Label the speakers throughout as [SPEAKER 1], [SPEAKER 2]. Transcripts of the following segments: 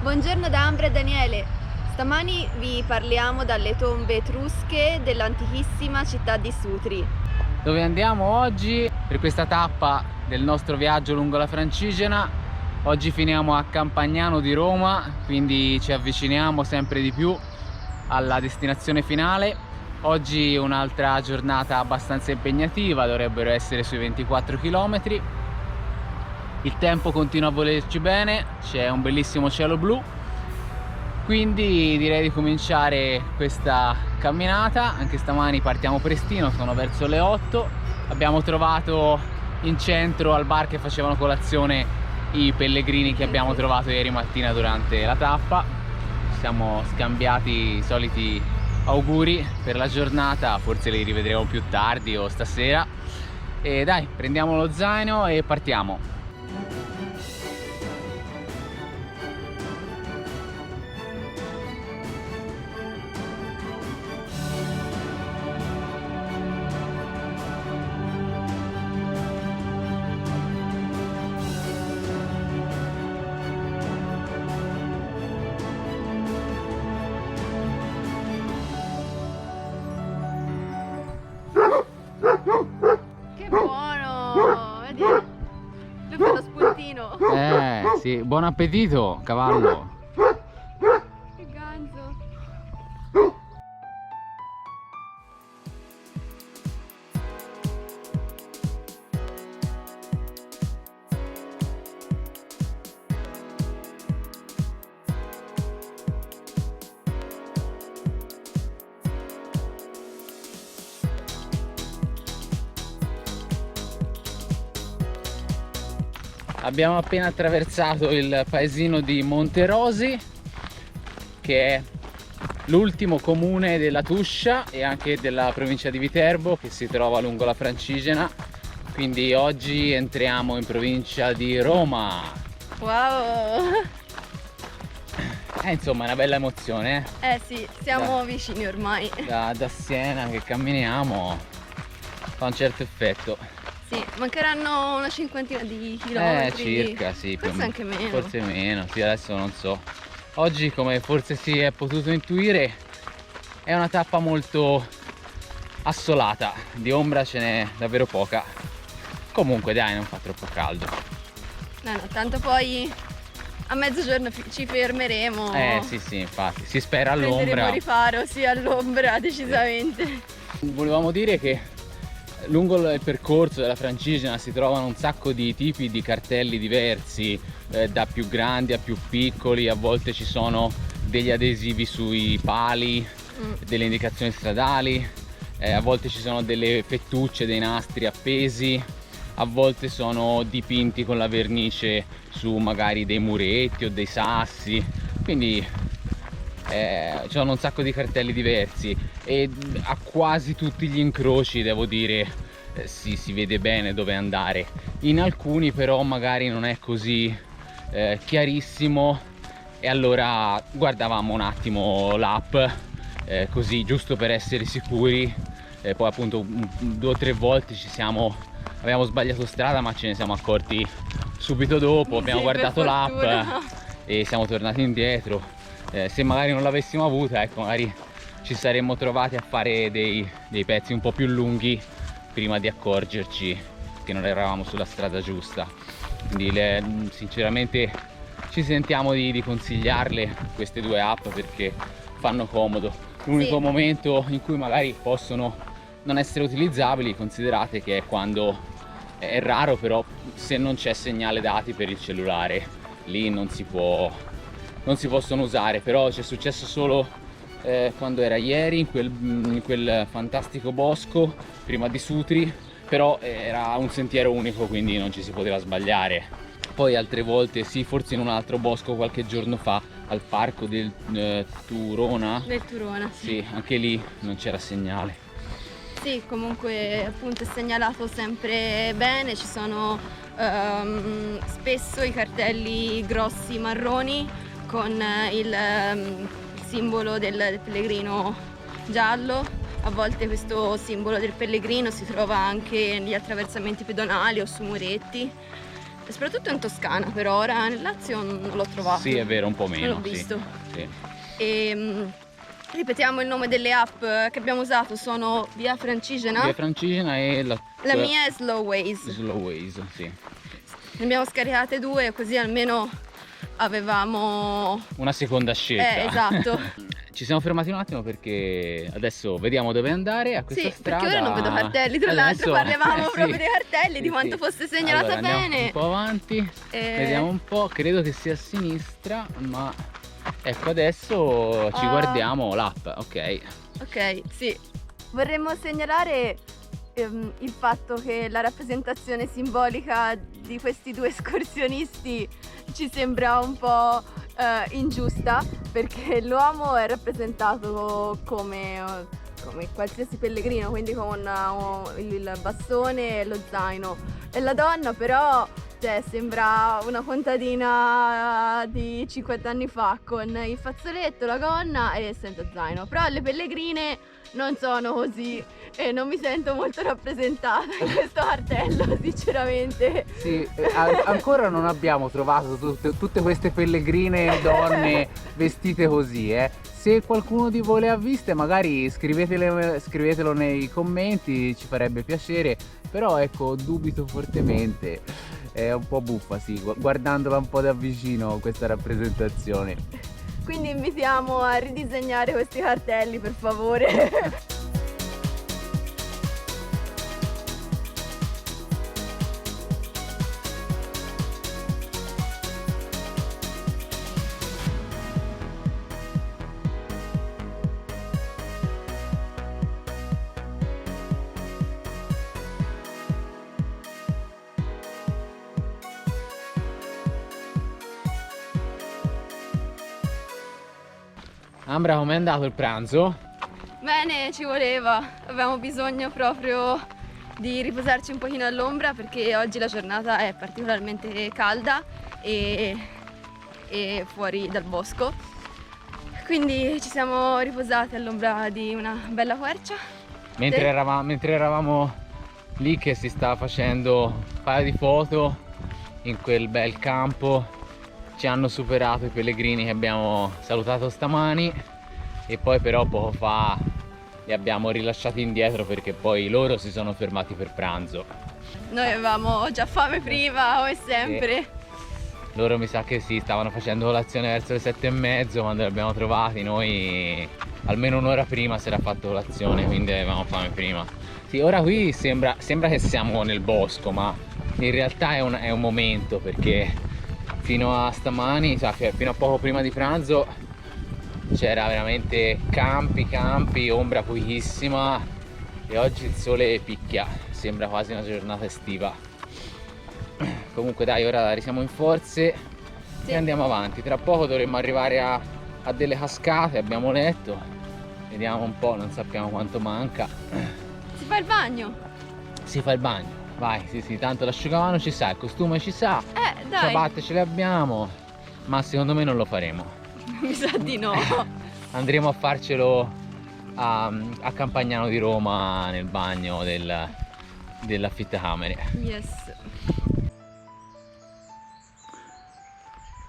[SPEAKER 1] Buongiorno da Ambra e Daniele. Stamani vi parliamo dalle tombe etrusche dell'antichissima città di Sutri.
[SPEAKER 2] Dove andiamo oggi per questa tappa del nostro viaggio lungo la Francigena. Oggi finiamo a Campagnano di Roma, quindi ci avviciniamo sempre di più alla destinazione finale. Oggi un'altra giornata abbastanza impegnativa, dovrebbero essere sui 24 km. Il tempo continua a volerci bene, c'è un bellissimo cielo blu, quindi direi di cominciare questa camminata. Anche stamani partiamo prestino, sono verso le 8. Abbiamo trovato in centro al bar che facevano colazione i pellegrini che abbiamo trovato ieri mattina durante la tappa. Ci siamo scambiati i soliti auguri per la giornata, forse li rivedremo più tardi o stasera. E dai, prendiamo lo zaino e partiamo.
[SPEAKER 1] Che buono! Vedi? Lui fa lo spuntino.
[SPEAKER 2] Sì, buon appetito, cavallo.
[SPEAKER 1] Che ganzo!
[SPEAKER 2] Abbiamo appena attraversato il paesino di Monterosi, che è l'ultimo comune della Tuscia e anche della provincia di Viterbo, che si trova lungo la Francigena. Quindi oggi entriamo in provincia di Roma.
[SPEAKER 1] Wow!
[SPEAKER 2] Insomma, è una bella emozione,
[SPEAKER 1] Sì, siamo vicini ormai.
[SPEAKER 2] Da Siena che camminiamo fa un certo effetto.
[SPEAKER 1] Sì, mancheranno una cinquantina di chilometri.
[SPEAKER 2] Circa, sì, più o
[SPEAKER 1] Forse
[SPEAKER 2] meno.
[SPEAKER 1] anche meno.
[SPEAKER 2] Forse meno, sì, adesso non so. Oggi, come forse si è potuto intuire, è una tappa molto assolata, di ombra ce n'è davvero poca. Comunque dai, non fa troppo caldo.
[SPEAKER 1] No, tanto poi a mezzogiorno ci fermeremo.
[SPEAKER 2] Sì, infatti, si spera
[SPEAKER 1] Prenderemo
[SPEAKER 2] all'ombra.
[SPEAKER 1] riparo, sì, all'ombra, decisamente.
[SPEAKER 2] Volevamo dire che lungo il percorso della Francigena si trovano un sacco di tipi di cartelli diversi, da più grandi a più piccoli. A volte ci sono degli adesivi sui pali, delle indicazioni stradali, a volte ci sono delle fettucce, dei nastri appesi, a volte sono dipinti con la vernice su magari dei muretti o dei sassi. Quindi ci sono un sacco di cartelli diversi e a quasi tutti gli incroci, devo dire, si vede bene dove andare. In alcuni però magari non è così chiarissimo, e allora guardavamo un attimo l'app, così giusto per essere sicuri. Poi appunto 2 o 3 volte abbiamo sbagliato strada, ma ce ne siamo accorti subito dopo. Abbiamo guardato l'app e siamo tornati indietro. Se magari non l'avessimo avuta, ecco, magari ci saremmo trovati a fare dei pezzi un po' più lunghi prima di accorgerci che non eravamo sulla strada giusta. Quindi sinceramente ci sentiamo di consigliarle queste 2 app perché fanno comodo. L'unico momento in cui magari possono non essere utilizzabili, considerate che è quando è raro, però se non c'è segnale dati per il cellulare, lì non si possono usare. Però ci è successo solo quando era ieri in quel fantastico bosco prima di Sutri, però era un sentiero unico, quindi non ci si poteva sbagliare. Poi altre volte sì, forse in un altro bosco qualche giorno fa, al parco del Turona.
[SPEAKER 1] Del Turona,
[SPEAKER 2] sì, anche lì non c'era segnale.
[SPEAKER 1] Sì, comunque appunto è segnalato sempre bene, ci sono spesso i cartelli grossi marroni con il simbolo del pellegrino giallo. A volte questo simbolo del pellegrino si trova anche negli attraversamenti pedonali o su muretti. soprattutto in Toscana per ora, nel Lazio non l'ho trovato.
[SPEAKER 2] Sì, è vero, un po' meno.
[SPEAKER 1] Non l'ho visto.
[SPEAKER 2] Sì.
[SPEAKER 1] E ripetiamo il nome delle app che abbiamo usato, sono Via Francigena.
[SPEAKER 2] Via Francigena e la
[SPEAKER 1] mia è Slow Ways.
[SPEAKER 2] Slow Ways, sì.
[SPEAKER 1] Ne abbiamo scaricate 2 così almeno avevamo
[SPEAKER 2] una seconda scelta.
[SPEAKER 1] Esatto.
[SPEAKER 2] Ci siamo fermati un attimo perché adesso vediamo dove andare a questa strada.
[SPEAKER 1] Perché ora non vedo cartelli, tra l'altro parlavamo proprio dei cartelli, di quanto fosse segnalata
[SPEAKER 2] allora,
[SPEAKER 1] bene.
[SPEAKER 2] Un po' avanti, vediamo un po', credo che sia a sinistra, ma ecco adesso ci guardiamo l'app, ok.
[SPEAKER 1] Ok, sì. Vorremmo segnalare il fatto che la rappresentazione simbolica di questi 2 escursionisti ci sembra un po' ingiusta, perché l'uomo è rappresentato come qualsiasi pellegrino, quindi con il bastone e lo zaino, e la donna però sembra una contadina di 50 anni fa con il fazzoletto, la gonna e senza zaino. Però le pellegrine non sono così e non mi sento molto rappresentata in questo cartello, sinceramente.
[SPEAKER 3] Sì, ancora non abbiamo trovato tutte queste pellegrine donne vestite così, Se qualcuno di voi le ha viste, magari scrivetelo nei commenti, ci farebbe piacere. Però ecco, dubito fortemente, è un po' buffa, sì, guardandola un po' da vicino questa rappresentazione.
[SPEAKER 1] Quindi invitiamo a ridisegnare questi cartelli, per favore.
[SPEAKER 2] Ambra, com'è andato il pranzo?
[SPEAKER 1] Bene, ci voleva, avevamo bisogno proprio di riposarci un pochino all'ombra perché oggi la giornata è particolarmente calda e fuori dal bosco, quindi ci siamo riposati all'ombra di una bella quercia.
[SPEAKER 2] Mentre eravamo lì che si stava facendo un paio di foto in quel bel campo, ci hanno superato i pellegrini che abbiamo salutato stamani e poi però poco fa li abbiamo rilasciati indietro perché poi loro si sono fermati per pranzo.
[SPEAKER 1] Noi avevamo già fame prima, come sempre.
[SPEAKER 2] Sì. Loro mi sa che sì, stavano facendo colazione verso le 7:30 quando li abbiamo trovati. Noi almeno un'ora prima si era fatto colazione, quindi avevamo fame prima. Sì, ora qui sembra che siamo nel bosco, ma in realtà è un momento, perché fino a stamani, fino a poco prima di pranzo c'era veramente campi, ombra pochissima, e oggi il sole picchia, sembra quasi una giornata estiva. Comunque dai, ora risiamo in forze e andiamo avanti. Tra poco dovremmo arrivare a delle cascate, abbiamo letto, vediamo un po', non sappiamo quanto manca.
[SPEAKER 1] Si fa il bagno?
[SPEAKER 2] Si fa il bagno, vai, sì, tanto l'asciugamano ci sa, il costume ci sa,
[SPEAKER 1] dai.
[SPEAKER 2] ciabatte ce le abbiamo, ma secondo me non lo faremo.
[SPEAKER 1] Mi sa di no.
[SPEAKER 2] Andremo a farcelo a Campagnano di Roma, nel bagno dell'affittacamere.
[SPEAKER 1] Yes.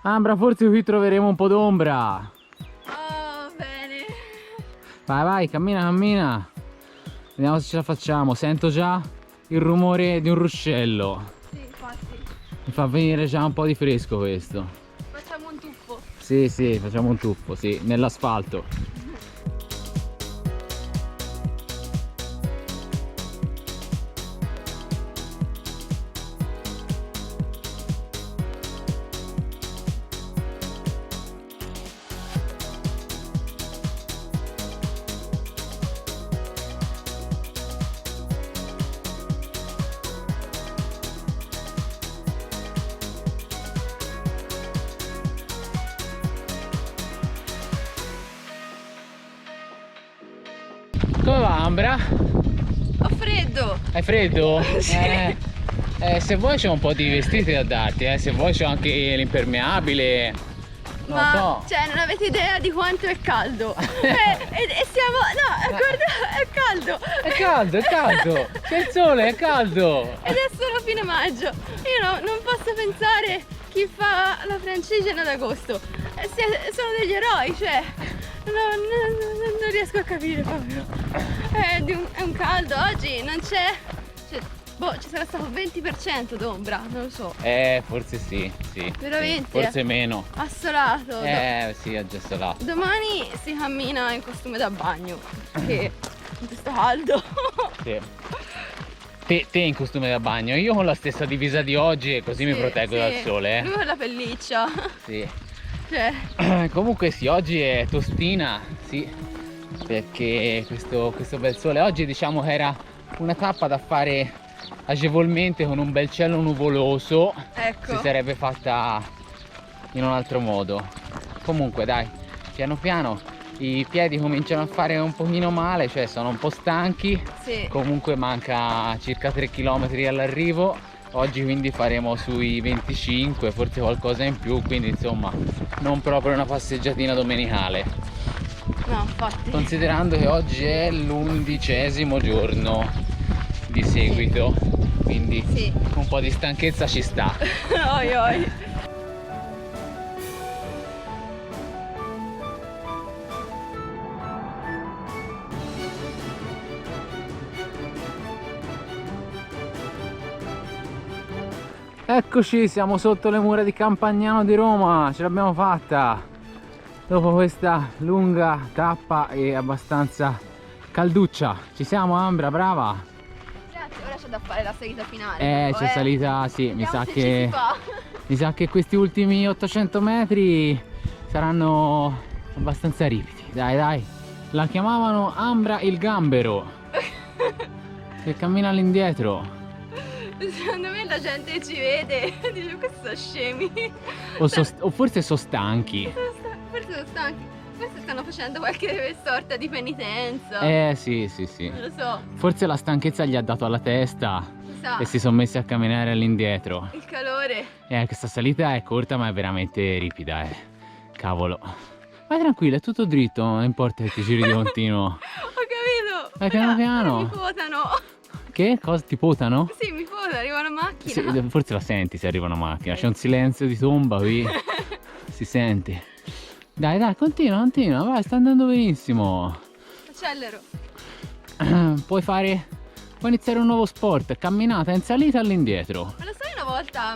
[SPEAKER 2] Ambra, forse qui troveremo un po' d'ombra.
[SPEAKER 1] Oh, bene.
[SPEAKER 2] Vai, cammina. Vediamo se ce la facciamo. Sento già il rumore di un ruscello.
[SPEAKER 1] Sì, infatti.
[SPEAKER 2] Mi fa venire già un po' di fresco questo.
[SPEAKER 1] Facciamo un tuffo.
[SPEAKER 2] Sì, facciamo un tuffo, sì, nell'asfalto. Come va, Ambra?
[SPEAKER 1] Ho freddo.
[SPEAKER 2] Hai freddo?
[SPEAKER 1] Sì.
[SPEAKER 2] Se vuoi c'è un po' di vestiti da darti, se vuoi c'è anche l'impermeabile. Non
[SPEAKER 1] Ma
[SPEAKER 2] so.
[SPEAKER 1] cioè non avete idea di quanto è caldo. E siamo. No, guarda, è caldo.
[SPEAKER 2] È caldo, è caldo. C'è il sole, è caldo.
[SPEAKER 1] Ed è solo fine maggio. Io non posso pensare chi fa la Francigena ad agosto. Sono degli eroi, cioè. Non riesco a capire proprio. È un caldo oggi, non c'è. Cioè, boh, ci sarà stato 20% d'ombra, non lo so.
[SPEAKER 2] Forse sì, sì.
[SPEAKER 1] Veramente?
[SPEAKER 2] Sì, forse meno.
[SPEAKER 1] Assolato.
[SPEAKER 2] Sì, è già solato.
[SPEAKER 1] Domani si cammina in costume da bagno, perché in questo caldo.
[SPEAKER 2] Sì. Te in costume da bagno, io con la stessa divisa di oggi e così mi
[SPEAKER 1] Sì,
[SPEAKER 2] proteggo
[SPEAKER 1] sì.
[SPEAKER 2] dal sole.
[SPEAKER 1] Lui con la pelliccia.
[SPEAKER 2] Sì.
[SPEAKER 1] Cioè,
[SPEAKER 2] Comunque sì, oggi è tostina, sì, perché questo bel sole. Oggi diciamo che era una tappa da fare agevolmente con un bel cielo nuvoloso.
[SPEAKER 1] ecco.
[SPEAKER 2] Si sarebbe fatta in un altro modo. Comunque dai, piano piano i piedi cominciano a fare un pochino male, cioè sono un po' stanchi.
[SPEAKER 1] Sì.
[SPEAKER 2] Comunque manca circa 3 km all'arrivo. Oggi quindi faremo sui 25, forse qualcosa in più, quindi insomma non proprio una passeggiatina domenicale.
[SPEAKER 1] No, infatti.
[SPEAKER 2] Considerando che oggi è l'11° giorno di seguito, quindi
[SPEAKER 1] Sì.
[SPEAKER 2] un po' di stanchezza ci sta.
[SPEAKER 1] Oi oi.
[SPEAKER 3] Eccoci, siamo sotto le mura di Campagnano di Roma, ce l'abbiamo fatta dopo questa lunga tappa e abbastanza calduccia. Ci siamo, Ambra, brava?
[SPEAKER 1] Grazie, ora c'è da fare la salita finale.
[SPEAKER 3] C'è salita, sì, mi
[SPEAKER 1] Vediamo
[SPEAKER 3] sa
[SPEAKER 1] se ci
[SPEAKER 3] che
[SPEAKER 1] si fa.
[SPEAKER 3] mi sa che questi ultimi 800 metri saranno abbastanza ripidi. Dai, dai, la chiamavano Ambra il gambero che cammina all'indietro.
[SPEAKER 1] Secondo me la gente ci vede e dice questi sono scemi.
[SPEAKER 3] O forse sono stanchi.
[SPEAKER 1] Forse sono stanchi. Forse stanno facendo qualche sorta di penitenza.
[SPEAKER 3] Sì, sì, sì.
[SPEAKER 1] Non lo so.
[SPEAKER 3] Forse la stanchezza gli ha dato alla testa
[SPEAKER 1] Si sa.
[SPEAKER 3] e si sono messi a camminare all'indietro.
[SPEAKER 1] Il calore.
[SPEAKER 3] Questa salita è corta ma è veramente ripida, Cavolo. Vai tranquilla, è tutto dritto, non importa che ti giri di continuo.
[SPEAKER 1] Ho capito.
[SPEAKER 3] Vai piano piano.
[SPEAKER 1] Mi potano.
[SPEAKER 3] Che? Cosa ti potano?
[SPEAKER 1] Sì, mi potano, arriva una macchina.
[SPEAKER 3] Sì, forse la senti se arriva una macchina, c'è un silenzio di tomba qui, si sente. Dai, dai, continua, continua, vai, sta andando benissimo.
[SPEAKER 1] Accelero.
[SPEAKER 3] Puoi iniziare un nuovo sport, camminata in salita all'indietro.
[SPEAKER 1] Ma lo sai, una volta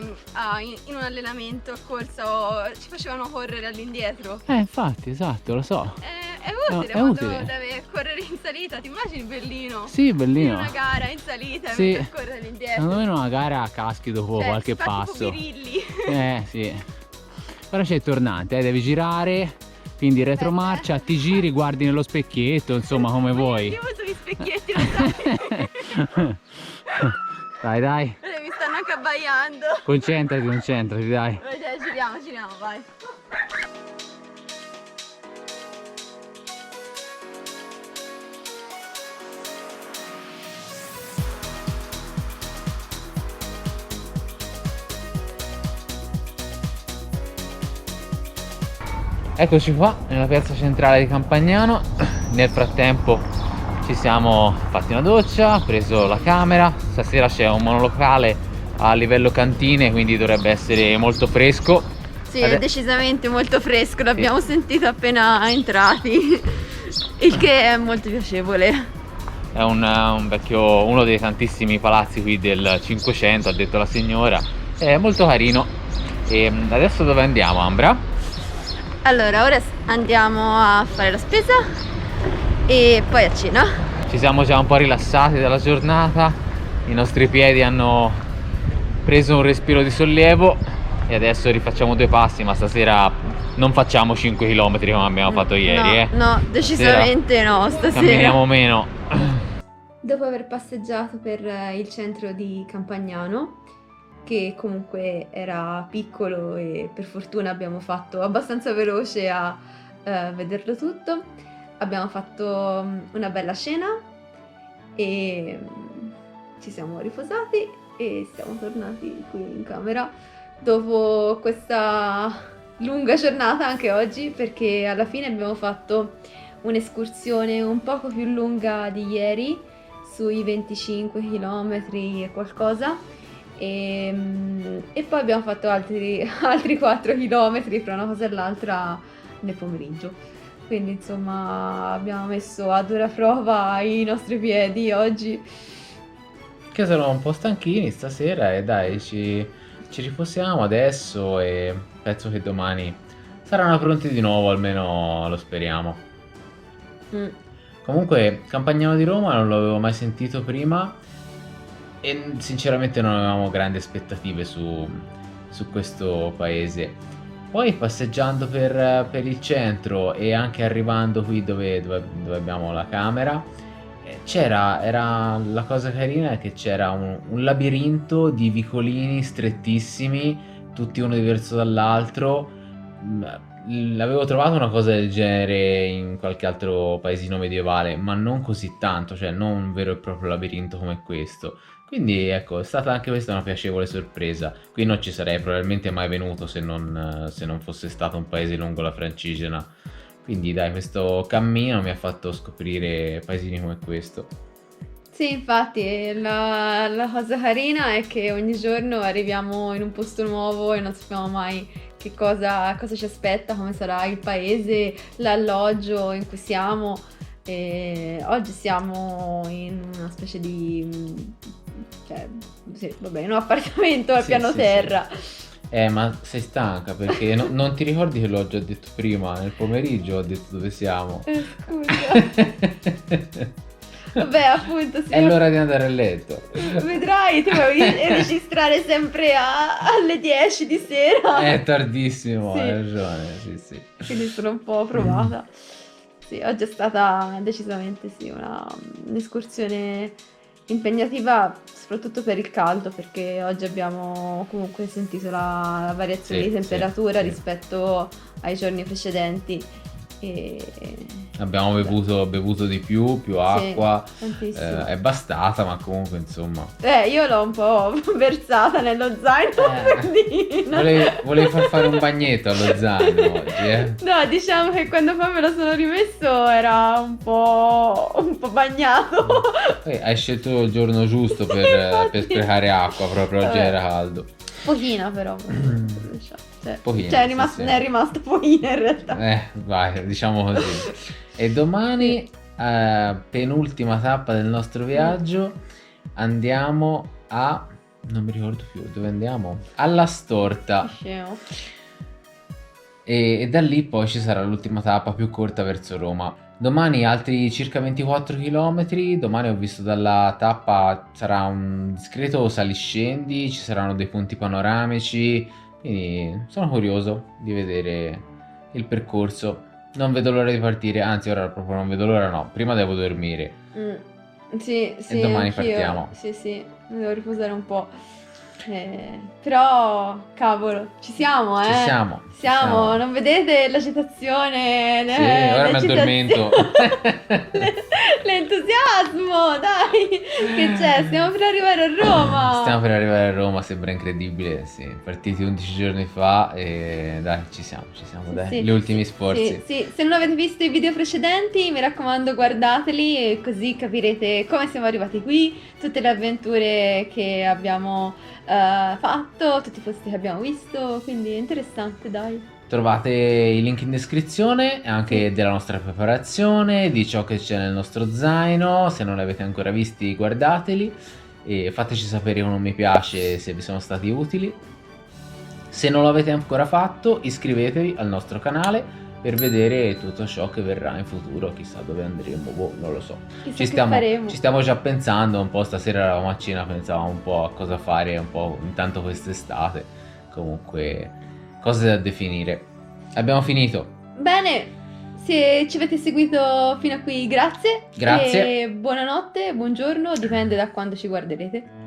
[SPEAKER 1] in un allenamento a corsa ci facevano correre all'indietro?
[SPEAKER 3] Infatti, esatto, lo so.
[SPEAKER 1] È utile
[SPEAKER 3] è
[SPEAKER 1] quando
[SPEAKER 3] utile.
[SPEAKER 1] deve correre in salita, ti immagini bellino?
[SPEAKER 3] Sì,
[SPEAKER 1] In
[SPEAKER 3] bellino.
[SPEAKER 1] una gara in salita
[SPEAKER 3] Sì.
[SPEAKER 1] mentre correre all'indietro.
[SPEAKER 3] Secondo me in una gara caschi dopo
[SPEAKER 1] Cioè,
[SPEAKER 3] qualche
[SPEAKER 1] si fa tipo
[SPEAKER 3] passo.
[SPEAKER 1] birilli.
[SPEAKER 3] Sì. Però c'è il tornante, devi girare, quindi retromarcia, ti giri, guardi nello specchietto, insomma come vuoi.
[SPEAKER 1] Io uso gli specchietti, lo sai?
[SPEAKER 3] Dai, dai,
[SPEAKER 1] Mi stanno anche abbaiando.
[SPEAKER 3] concentrati, dai.
[SPEAKER 1] Giriamo, vai.
[SPEAKER 2] Eccoci qua nella piazza centrale di Campagnano. Nel frattempo ci siamo fatti una doccia, preso la camera. Stasera c'è un monolocale a livello cantine, quindi dovrebbe essere molto fresco.
[SPEAKER 1] Sì, è decisamente molto fresco, l'abbiamo sentito appena entrati, il che è molto piacevole.
[SPEAKER 2] È uno dei tantissimi palazzi qui del 500, ha detto la signora. È molto carino. E adesso dove andiamo, Ambra?
[SPEAKER 1] Allora, ora andiamo a fare la spesa e poi a cena.
[SPEAKER 2] Ci siamo già un po' rilassati dalla giornata, i nostri piedi hanno preso un respiro di sollievo e adesso rifacciamo 2 passi, ma stasera non facciamo 5 km come abbiamo fatto ieri.
[SPEAKER 1] No, decisamente no, stasera.
[SPEAKER 2] Camminiamo meno.
[SPEAKER 1] Dopo aver passeggiato per il centro di Campagnano, che comunque era piccolo e per fortuna abbiamo fatto abbastanza veloce a vederlo tutto, abbiamo fatto una bella cena e ci siamo riposati e siamo tornati qui in camera dopo questa lunga giornata anche oggi perché alla fine abbiamo fatto un'escursione un poco più lunga di ieri, sui 25 km e qualcosa, e poi abbiamo fatto altri 4 km fra una cosa e l'altra nel pomeriggio. Quindi insomma abbiamo messo a dura prova i nostri piedi oggi.
[SPEAKER 3] Che sono un po' stanchini stasera e dai, ci riposiamo adesso e penso che domani saranno pronti di nuovo, almeno lo speriamo.
[SPEAKER 1] Mm.
[SPEAKER 3] Comunque, Campagnano di Roma non l'avevo mai sentito prima e sinceramente non avevamo grandi aspettative su questo paese. Poi passeggiando per il centro e anche arrivando qui dove abbiamo la camera, era la cosa carina è che c'era un labirinto di vicolini strettissimi, tutti uno diverso dall'altro. L'avevo trovato una cosa del genere in qualche altro paesino medievale, ma non così tanto, cioè non un vero e proprio labirinto come questo. Quindi ecco, è stata anche questa una piacevole sorpresa. Qui non ci sarei probabilmente mai venuto se non fosse stato un paese lungo la Francigena. Quindi dai, questo cammino mi ha fatto scoprire paesini come questo.
[SPEAKER 1] Sì, infatti, la cosa carina è che ogni giorno arriviamo in un posto nuovo e non sappiamo mai che cosa ci aspetta, come sarà il paese, l'alloggio in cui siamo. E oggi siamo in una specie di, cioè, sì, vabbè, in un appartamento al
[SPEAKER 3] Sì,
[SPEAKER 1] piano
[SPEAKER 3] sì,
[SPEAKER 1] terra.
[SPEAKER 3] Ma sei stanca perché non ti ricordi che l'ho già detto prima? Nel pomeriggio ho detto dove siamo.
[SPEAKER 1] Scusa. Vabbè, appunto, sì.
[SPEAKER 3] È l'ora di andare a letto.
[SPEAKER 1] Vedrai, tu vuoi registrare sempre alle 10 di sera.
[SPEAKER 3] È tardissimo,
[SPEAKER 1] Sì.
[SPEAKER 3] hai ragione, sì.
[SPEAKER 1] Quindi sono un po' provata. Sì, oggi è stata decisamente sì, un'escursione impegnativa, soprattutto per il caldo, perché oggi abbiamo comunque sentito la variazione
[SPEAKER 3] Sì,
[SPEAKER 1] di temperatura
[SPEAKER 3] sì.
[SPEAKER 1] rispetto ai giorni precedenti. E...
[SPEAKER 3] Abbiamo bevuto di più acqua,
[SPEAKER 1] tantissimo.
[SPEAKER 3] è bastata, ma comunque insomma.
[SPEAKER 1] Io l'ho un po' versata nello zaino, quindi
[SPEAKER 3] Volevi far fare un bagnetto allo zaino oggi, eh?
[SPEAKER 1] No, diciamo che quando poi me lo sono rimesso era un po' bagnato.
[SPEAKER 3] Hai scelto il giorno giusto per sprecare acqua, proprio oggi
[SPEAKER 1] Vabbè.
[SPEAKER 3] era caldo.
[SPEAKER 1] Pochina però.
[SPEAKER 3] Pochina,
[SPEAKER 1] Cioè,
[SPEAKER 3] sì.
[SPEAKER 1] ne è rimasto pochina in realtà.
[SPEAKER 3] Vai, diciamo così. E domani, penultima tappa del nostro viaggio, andiamo a... non mi ricordo più dove andiamo. Alla Storta.
[SPEAKER 1] Scemo.
[SPEAKER 3] E da lì poi ci sarà l'ultima tappa più corta verso Roma. Domani altri circa 24 km. Domani ho visto dalla tappa sarà un discreto saliscendi, ci saranno dei punti panoramici, quindi sono curioso di vedere il percorso. Non vedo l'ora di partire, anzi ora proprio non vedo l'ora, no, prima devo dormire.
[SPEAKER 1] Sì,
[SPEAKER 3] E domani
[SPEAKER 1] anch'io.
[SPEAKER 3] partiamo.
[SPEAKER 1] Sì, mi devo riposare un po'. Però, cavolo, ci siamo,
[SPEAKER 3] Ci siamo.
[SPEAKER 1] non vedete l'agitazione?
[SPEAKER 3] Sì, ora mi addormento.
[SPEAKER 1] L'entusiasmo, dai, che c'è? Stiamo per arrivare a Roma.
[SPEAKER 3] Stiamo per arrivare a Roma, sembra incredibile, sì, partiti 11 giorni fa e dai, ci siamo, dai,
[SPEAKER 1] Sì,
[SPEAKER 3] gli ultimi sforzi.
[SPEAKER 1] Sì, se non avete visto i video precedenti, mi raccomando, guardateli e così capirete come siamo arrivati qui, tutte le avventure che abbiamo fatto, tutti i posti che abbiamo visto, quindi è interessante, dai.
[SPEAKER 3] Trovate i link in descrizione anche
[SPEAKER 1] Sì.
[SPEAKER 3] della nostra preparazione, di ciò che c'è nel nostro zaino, se non li avete ancora visti guardateli e fateci sapere con un mi piace se vi sono stati utili. Se non l'avete ancora fatto, iscrivetevi al nostro canale per vedere tutto ciò che verrà in futuro, chissà dove andremo, non lo so.
[SPEAKER 1] Chissà che faremo.
[SPEAKER 3] Ci stiamo già pensando un po', stasera eravamo a cena, pensavamo un po' a cosa fare un po' intanto quest'estate, comunque cose da definire. Abbiamo finito.
[SPEAKER 1] Bene, se ci avete seguito fino a qui, grazie.
[SPEAKER 3] Grazie.
[SPEAKER 1] E buonanotte, buongiorno, dipende da quando ci guarderete.